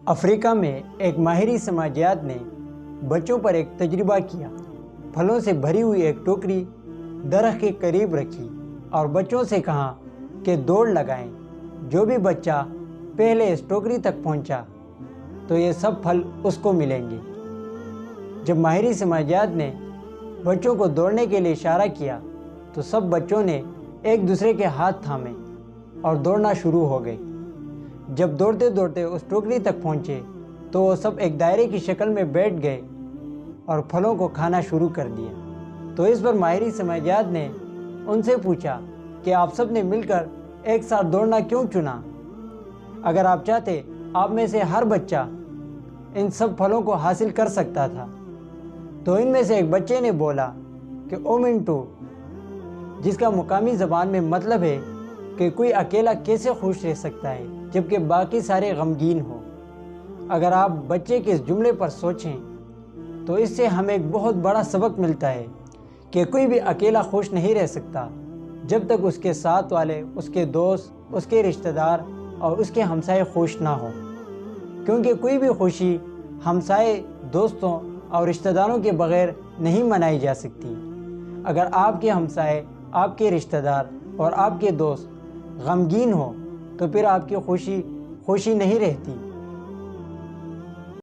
افریقہ میں ایک ماہر سماجیات نے بچوں پر ایک تجربہ کیا۔ پھلوں سے بھری ہوئی ایک ٹوکری درخت کے قریب رکھی اور بچوں سے کہا کہ دوڑ لگائیں۔ جو بھی بچہ پہلے اس ٹوکری تک پہنچا تو یہ سب پھل اس کو ملیں گے۔ جب ماہر سماجیات نے بچوں کو دوڑنے کے لیے اشارہ کیا تو سب بچوں نے ایک دوسرے کے ہاتھ تھامے اور دوڑنا شروع ہو گئے۔ جب دوڑتے دوڑتے اس ٹوکری تک پہنچے تو وہ سب ایک دائرے کی شکل میں بیٹھ گئے اور پھلوں کو کھانا شروع کر دیا۔ تو اس پر ماہر سماجیات نے ان سے پوچھا کہ آپ سب نے مل کر ایک ساتھ دوڑنا کیوں چنا؟ اگر آپ چاہتے آپ میں سے ہر بچہ ان سب پھلوں کو حاصل کر سکتا تھا۔ تو ان میں سے ایک بچے نے بولا کہ اومنٹو، جس کا مقامی زبان میں مطلب ہے کہ کوئی اکیلا کیسے خوش رہ سکتا ہے جبکہ باقی سارے غمگین ہوں۔ اگر آپ بچے کے اس جملے پر سوچیں تو اس سے ہمیں ایک بہت بڑا سبق ملتا ہے کہ کوئی بھی اکیلا خوش نہیں رہ سکتا جب تک اس کے ساتھ والے، اس کے دوست، اس کے رشتہ دار اور اس کے ہمسائے خوش نہ ہوں، کیونکہ کوئی بھی خوشی ہمسائے، دوستوں اور رشتہ داروں کے بغیر نہیں منائی جا سکتی۔ اگر آپ کے ہمسائے، آپ کے رشتہ دار اور آپ کے دوست غمگین ہوں تو پھر آپ کی خوشی نہیں رہتی۔